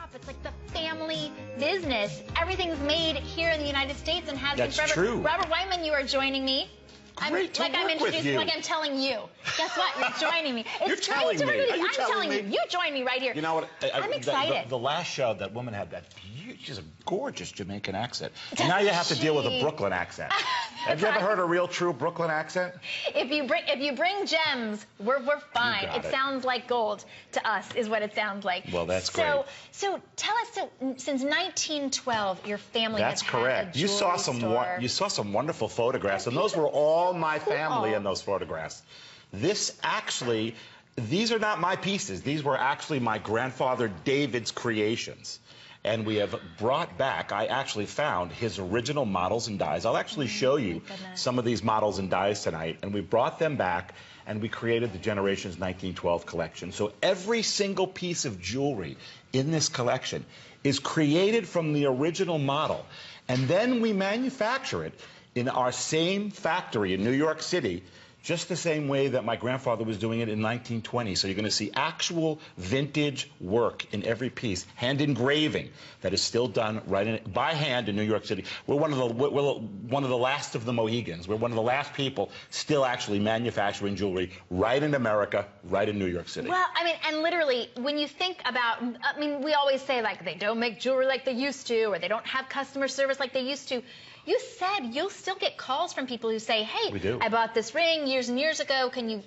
stop. It's like the family business. Everything's made here in the United States and has been forever. That's true. Robert Whiteman, you are joining me. Great to work with you. Like I'm telling you. Guess what? You're joining me. It's You're telling me. I'm telling you. You join me right here. You know what? I'm excited. The last show, that woman had that she's a gorgeous Jamaican accent. And now you have to deal with a Brooklyn accent. Have you ever heard a real, true Brooklyn accent? If you bring gems, we're fine. It sounds like gold to us, is what it sounds like. Well, that's great. So tell us, since 1912, your family has had a jewelry store. You saw some wonderful photographs, and those were all my family in those photographs. These are not my pieces. These were actually my grandfather David's creations. And we have brought back, I actually found his original models and dies. I'll actually show you some of these models and dies tonight. And we brought them back, and we created the Generations 1912 collection. So every single piece of jewelry in this collection is created from the original model. And then we manufacture it in our same factory in New York City, just the same way that my grandfather was doing it in 1920. So you're going to see actual vintage work in every piece, hand engraving that is still done by hand in New York City. We're one of the last of the Mohegans. We're one of the last people still actually manufacturing jewelry right in America, right in New York City. Well, I mean, and literally, when you think about, I mean, we always say, like, they don't make jewelry like they used to, or they don't have customer service like they used to. You said you'll still get calls from people who say, hey, I bought this ring years and years ago. Can you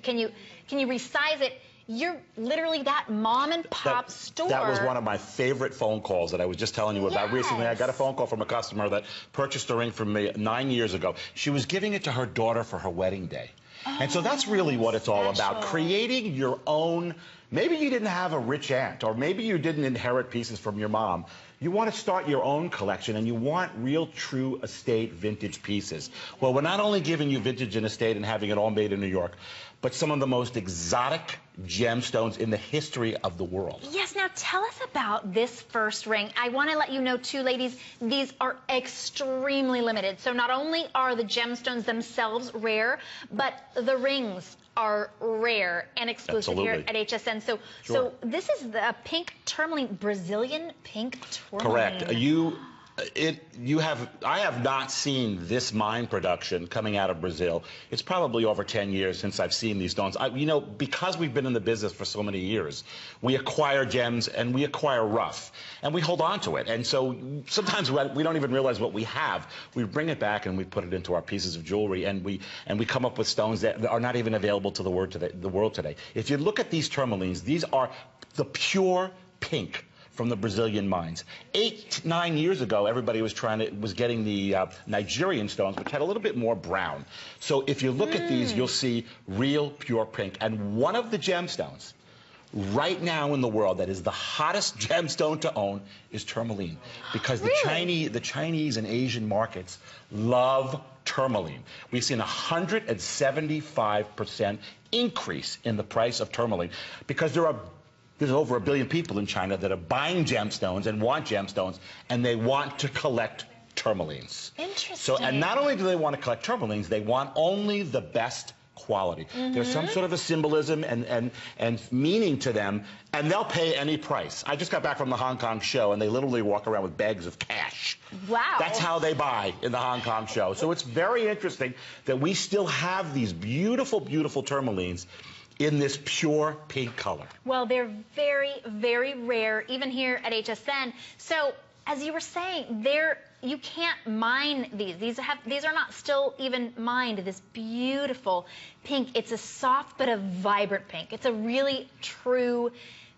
resize it? You're literally that mom and pop store. That was one of my favorite phone calls that I was just telling you about recently. I got a phone call from a customer that purchased a ring from me 9 years ago. She was giving it to her daughter for her wedding day. And so that's really what it's all about, creating your own. Maybe you didn't have a rich aunt, or maybe you didn't inherit pieces from your mom. You want to start your own collection, and you want real, true estate vintage pieces. Well, we're not only giving you vintage and estate and having it all made in New York, but some of the most exotic gemstones in the history of the world. Yes, now tell us about this first ring. I want to let you know, too, ladies, these are extremely limited. So not only are the gemstones themselves rare, but the rings are rare and exclusive here at HSN. So this is the pink tourmaline, Brazilian pink tourmaline. Correct. I have not seen this mine production coming out of Brazil. It's probably over 10 years since I've seen these stones. You know, because we've been in the business for so many years, we acquire gems and we acquire rough, and we hold on to it. And so sometimes we don't even realize what we have. We bring it back and we put it into our pieces of jewelry, and we come up with stones that are not even available to the world today. If you look at these tourmalines, these are the pure pink from the Brazilian mines. 8-9 years ago, everybody was getting the Nigerian stones, which had a little bit more brown. So if you look at these, you'll see real pure pink. And one of the gemstones right now in the world that is the hottest gemstone to own is tourmaline, because the Chinese and Asian markets love tourmaline. We've seen a 175% increase in the price of tourmaline, because there's over 1 billion people in China that are buying gemstones and want gemstones, and they want to collect tourmalines. Interesting. So, and not only do they want to collect tourmalines, they want only the best quality. There's some sort of a symbolism and meaning to them, and they'll pay any price. I just got back from the Hong Kong show, and they literally walk around with bags of cash. Wow. That's how they buy in the Hong Kong show. So it's very interesting that we still have these beautiful, beautiful tourmalines in this pure pink color. Well, they're very, very rare, even here at HSN. So, as you were saying, you can't mine these. These are not still even mined. This beautiful pink. It's a soft but a vibrant pink. It's a really true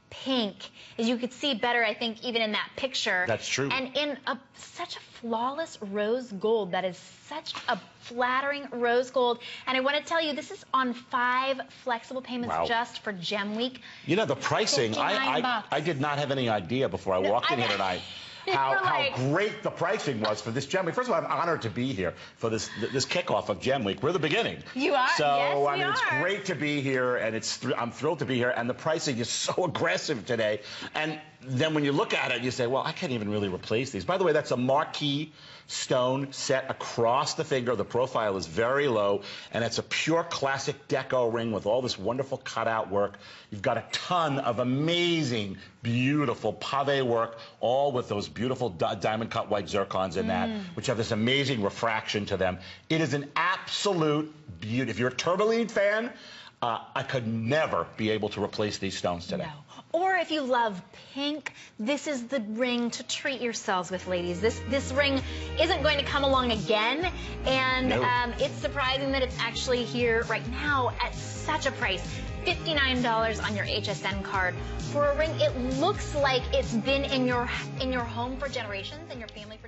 pink. As you could see better, I think, even in that picture. That's true. And in such a flawless rose gold. That is such a flattering rose gold. And I want to tell you, this is on 5 flexible payments just for Gem Week. You know, the pricing, I did not have any idea before I walked in here tonight how great the pricing was for this Gem Week. First of all, I'm honored to be here for this kickoff of Gem Week. We're the beginning. You are. So, yes, I mean, it's great to be here, and I'm thrilled to be here, and the pricing is so aggressive today. And then when you look at it, you say, well, I can't even really replace these. By the way, that's a marquee stone set across the finger. The profile is very low, and it's a pure classic deco ring with all this wonderful cutout work. You've got a ton of amazing beautiful pave work, all with those beautiful diamond cut white zircons in that, which have this amazing refraction to them. It is an absolute beauty. If you're a Tourmaline fan, I could never be able to replace these stones today. No. Or if you love pink, this is the ring to treat yourselves with, ladies. This ring isn't going to come along again, and No. It's surprising that it's actually here right now at such a price. $59 on your HSN card for a ring. It looks like it's been in your home for generations, in your family for